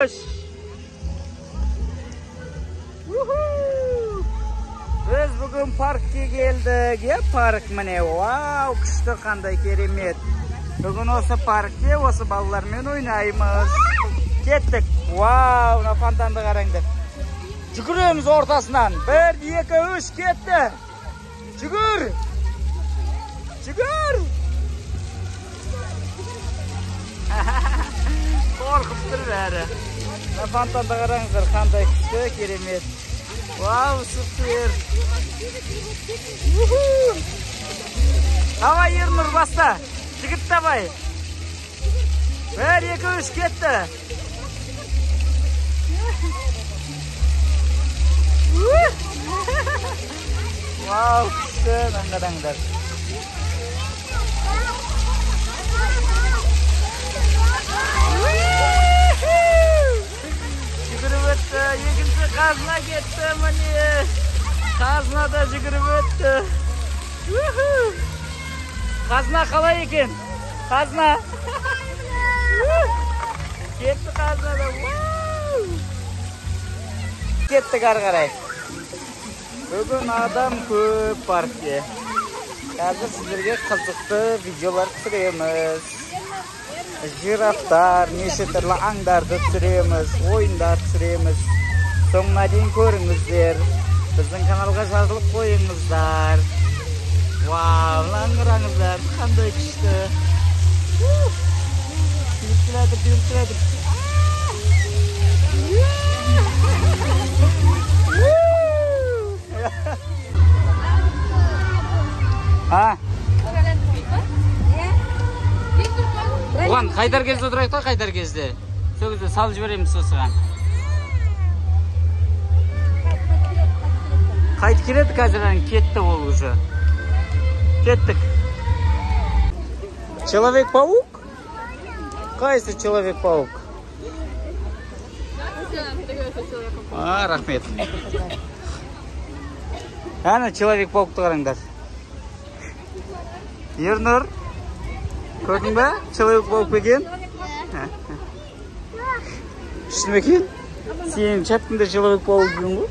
Koş. Biz bugün parkka geldik. Ya park mine. Wow, kışta qanday keremet. Bugün olsa parkka, olsa balalarмен oynaymiz. Ketdik. Wow, na fontanды qaranglar. Жүгіреміз ортасынан. 1, 2, 3 ketdi. Жүгір. Жүгір. Korkup dur bari. Na fontanды qaranglar, qanday kışta keremet. Wow, süper. Давай, Ернур, баста. Жігіт давай. 1, 2, 3 ketdi. Wow, kışta qaranglar. Жүгіріп өтті, екінші қазына кетті міне. Қазына да жүгіріп өтті. Қазына қалай екен? Қазына. Кетті қазына да. Кеттік ары қарай. Бүгін адам көп паркте. Қазір сіздерге қызықты видеолар түсіреміз. Жирафтар, неше түрлі аңдарды түсіреміз, ойындар түсіреміз. Соңына дейін көріңіздер. Біздің каналға жазылып қойыңыздар. Вау, аңыраңыздар, қандай күшті. Күліп. Оған қайдар кезде отырайық та, қайдар кезде. Сол кезде салып жібереміз осыған. Қайт келеді қазір, кетті ол уже. Кеттік. Человек-паук? Қайсы Человек-паук? Рахмет. Әні Человек-пауқты қараңдар. Ернұр, көрдің бе? Человек-паук бекен? Шын бекен? Сен чаптыңда Человек-паук бекен ғой?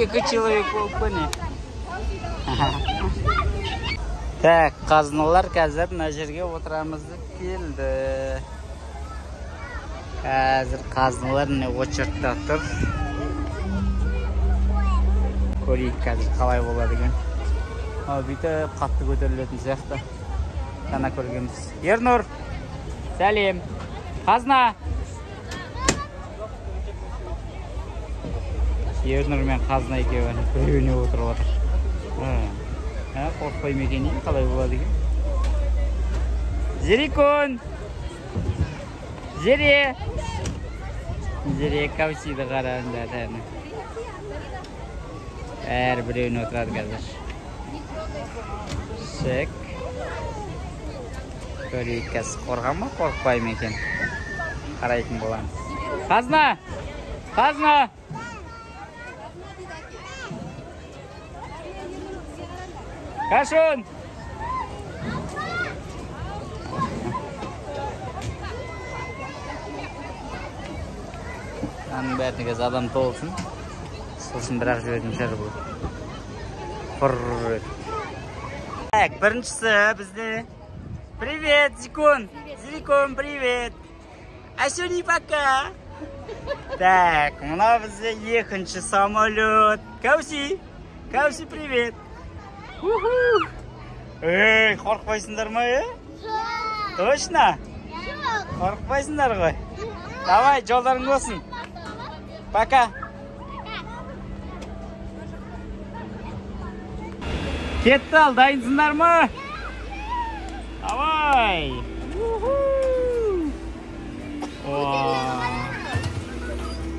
Екі Человек-паук ба не? Так, қазыналар қазір мына жерге отырамызды келді. Қазір қазыналар не очередьте тұр. Көрейік қазір қалай болады екен. Бүйтіп қатты көтерілетін сияқты. Ғана көргенбіз. Ернұр, сәлем. Қазына. Ернұр мен қазына екеуі біреуіне отырып отыр. Қорқпай мекені қалай болады екен. Зерикон. Зере. Зере каусиді қараңдар. Әр біреуіне отырады қазір. Шек. Көрейік қазір қорған ма, қорқпай мекен. Қарайтын боламыз. Қазына! Қазына! Қашын! Аның бәріне кез адам толсын. Сосын бірақ жүретін шығар бұл. Құррррррр. Так, біріншісі бізде. Привет, Зикон! Зикон, привет! Ашури пока! Так, мұна бізде екінші самолет. Кауси! Кауси, привет! Эй, қорқпайсыңдар ма, е? Жоқ! Точно? Жоқ! Қорқпайсыңдар ғой? Давай, жолдарың болсын. Пока! Кетті ал, дайынсыңдар ма? Давай!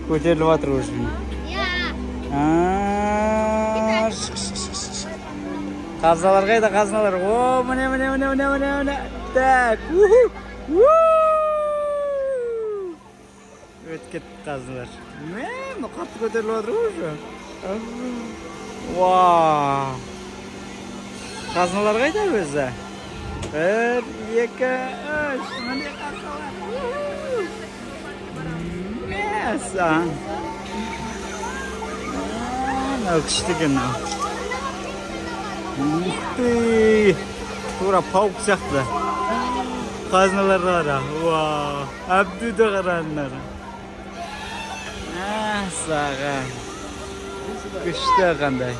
Көтеріліп атыр өшін. Қазалар қайда, қазалар? О, міне. Так, өтіп кетті қазалар. Мен, қатты көтеріліп атыр өшін. Вау! Қазыналар қайда өзі? 1, 2, 3. Mende qarqalar. Mesa. Kuchligan. To'ra pavq siyoqda. Qaznalar bor. Voy, abduda qaranlar. Sağa. Kuchli qanday.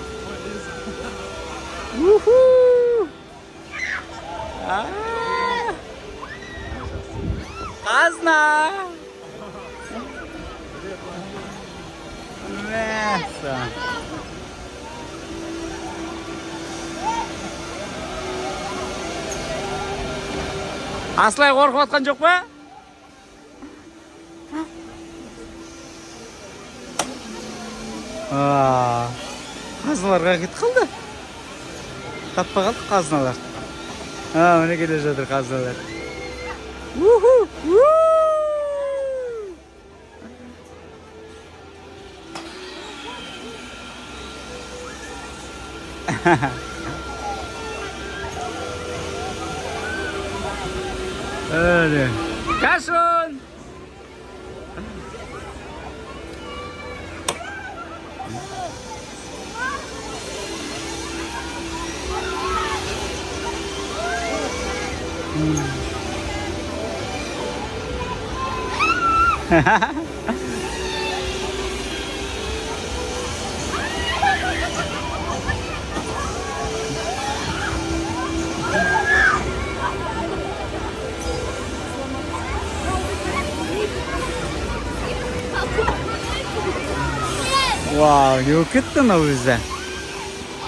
Qazna. Mesa. Aslay qo'rqib atgan yo'q mu? Qaznalarga ketib qoldi. Tappa qoldi qaznalar. Mana kelib жатыр qaznalar. Öyle. Kaçın. Wow, ne kettin o'zi?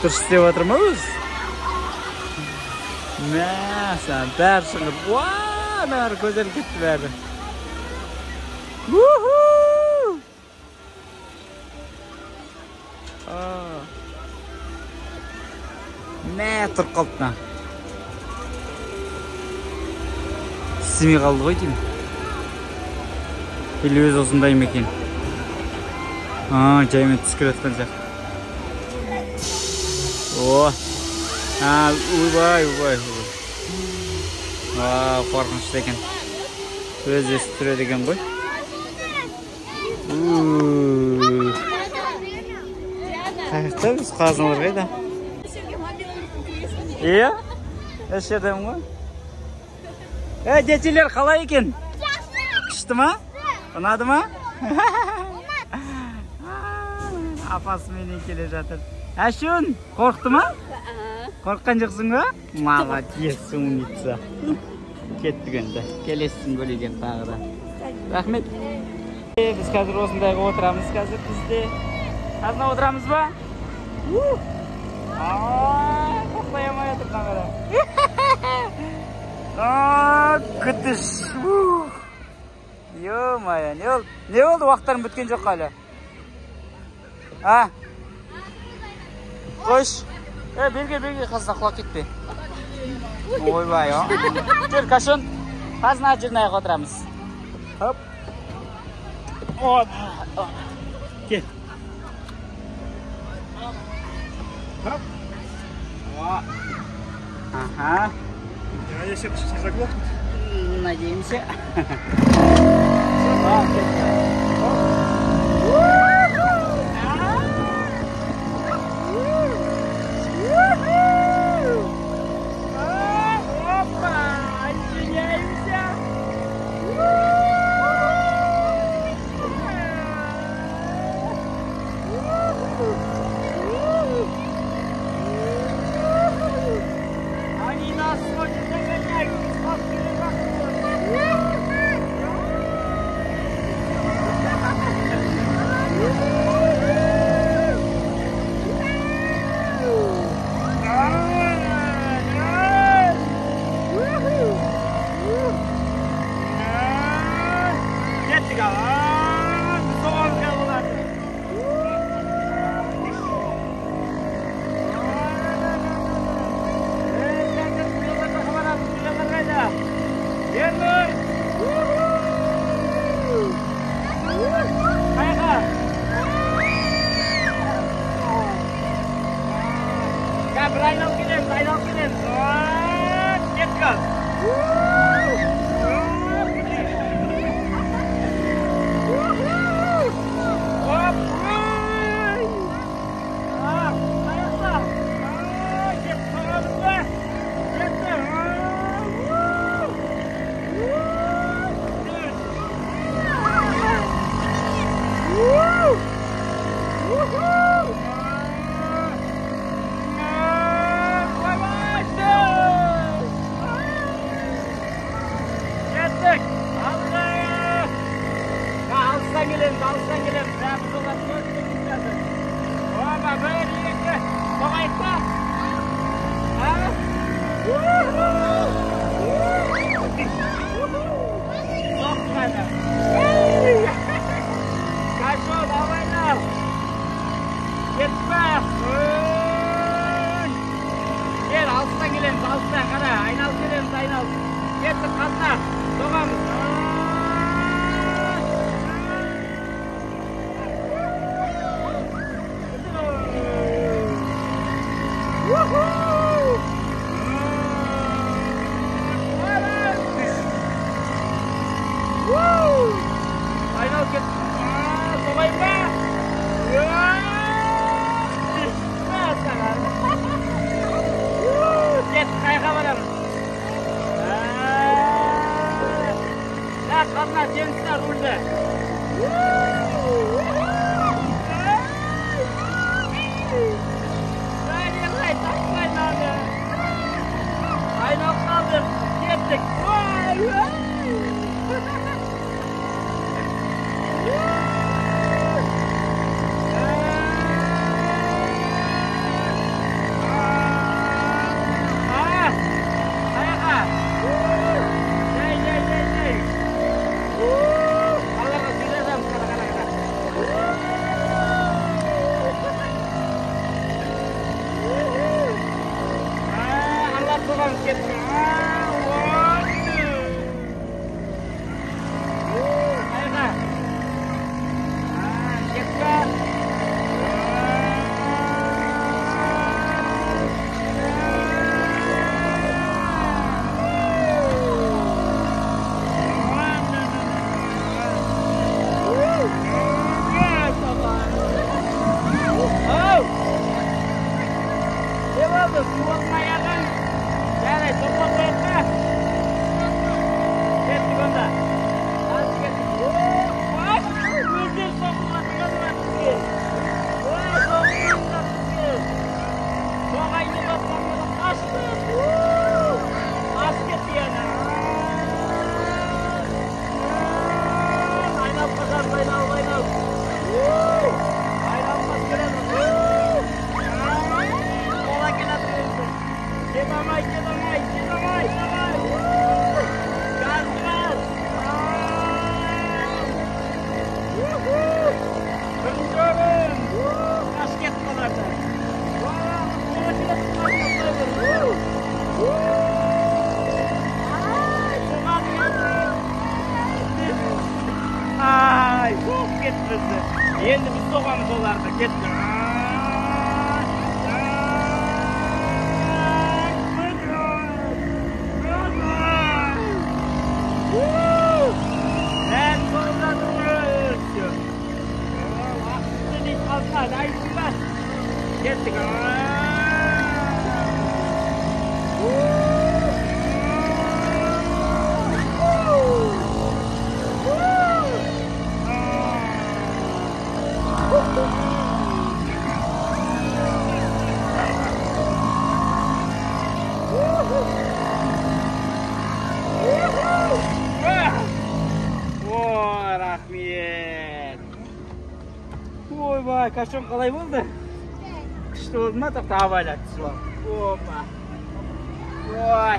Turist deb o'tirmiz. Masa, darshini. Wow, nar go'zal ketdilar. Ne turib qolibdi. Simi qoldi qo'y deyman. Или o'zi o'zindaymi ekan? Jayme tishkiratgan siyoq. Voy. Qo'rqinchli ekan. O'zi turadi ekan qo'y. Qayerda biz qaznalar qayda? Yashadimmi? Dechilar qalay ekan? Qishdimi? Unadimi? Apasi meni kelib жатыр. Shun, qo'rqdimi? Qo'rqqan yo'qsingmi? Молодец, умница. Ketdik endi. Kelessin bo'laylik tag'ida. Rahmat. Biz hozir o'zimdagi o'tiramiz, hozir bizda. Qazna o'tiramizmi? To'xtayolmayapti kamera. Kutish. Yo-maya, ne oldu vaqtlarim bitgan yo'q hali? Qo'sh. Belga qazna quloq ketdi. Voy, yo. Kel, qashun. Qazna jirnayga o'tiramiz. Hop. Kel. Hop. Ага. Надеюсь, это сейчас заглохнет. Надеемся. Gençler burada. Aynı kaldım. Gittik. Ay, çok getirdi. Endi biz soğanız olardı. Ketdi. Ketdik. Rahmet. Oy vay, kaçon qalay bo'ldi? Qishda bo'lma, to'xta avalat suv. Opa. Voy.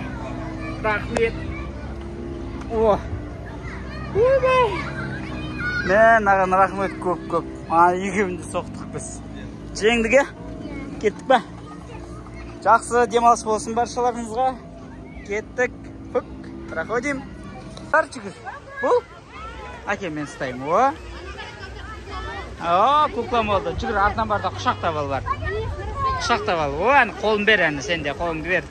Rahmet. Oh. Oy vay. Men rahmet ko'p. Mana yigimni so'qdik biz. Jengdiga ketdik-mi? Жақсы демалыс болсын баршаларыңызға. Кеттік. Пук. Проходим. Тарчигіз. Бұл? Әке мен ұстаймын. О, куклам oldu. Жүгір, артынан бар да құшақтап ал бар. Құшақтап ал. О, әні қолын бер әні, сен де қолыңды бер.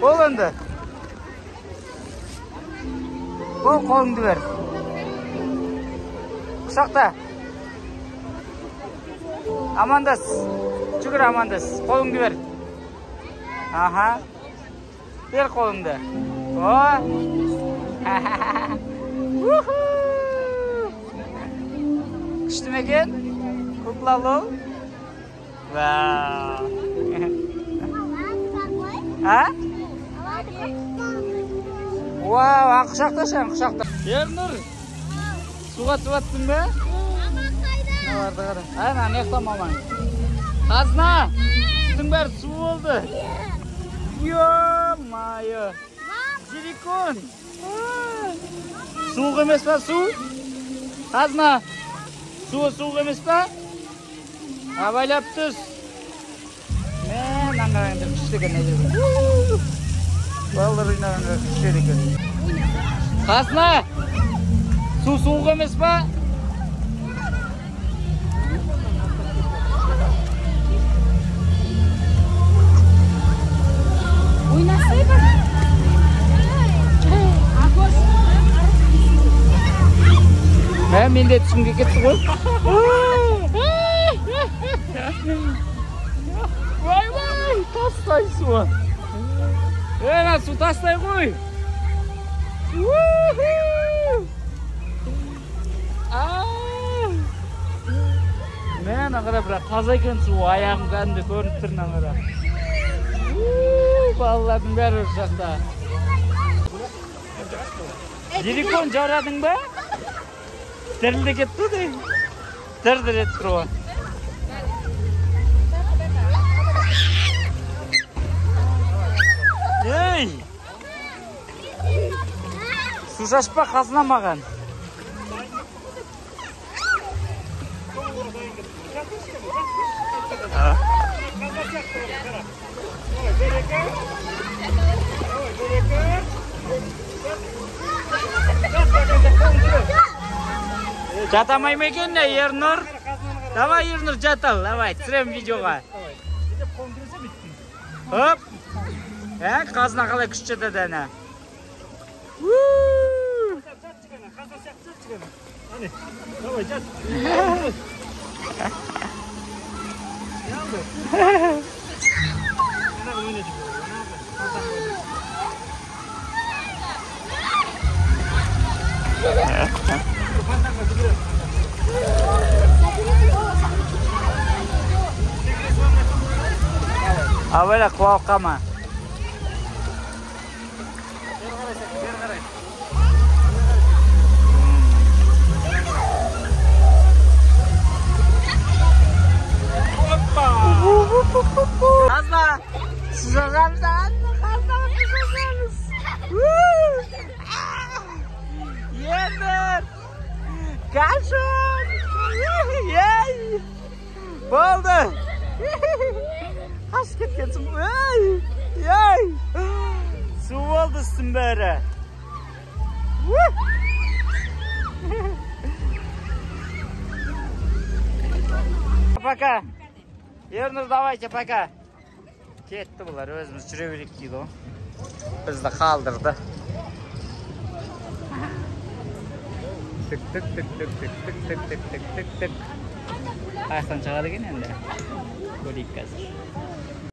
Ол өнді. Ол қолыңды бер. Құшақта. Амандас. Жүгір, амандас. Қолыңды бер. Аха. Бер қолыңды. О. Күшті мекен? Куклалы ол? Вау. А? Вау, құшақта шаң, құшақта. Ернұр, суға туаттың ба? Барды қара. Әне, неқта мамаң. Қазына, сүтің бәрі су болды. Ё-майы. Силикон. Суық емес па, су? Қазына, суық емес па? Абайлап түс. Мен аңғараңдар күшті екен әдебі. Балдар ойнағанға күшті екен. Қазына, суық емес па? Ойнасай ба? Мен де түсімге кетті ғой. Вай, тастай суы. Су тастай ғой. Men aqara bir toza ekan suv, oyog'im qanday ko'rinib turibdi aqara. Balalarning bari o'shaqda. Telefon joradingmi? Tirildi ketdi-da. Dirdir etib turib. Ey! Susashpa qazlamagan. Jatamayım ekan ne Ernur? Давай Ernur jatal, давай, түсірем видеоға. Hop. Qazna qalay kuch jetadi ana. Hadi, давай, jat. Avvela qo'rqaman. Qazna, sizlardan qazna sizlarmiz. Yedir. Kaçın. Yey. Bo'ldi. Qash ketgansin. Yey. Suv oldi simbari. Пока. Ernur davaycha пока. Ketdi bular, o'zimiz yuraverik deydi. Bizni qoldirdi. Tık tık tık tık tık tık tık tık tık tık tık. Ayaktan çıkardı gene de. Kolik hazır.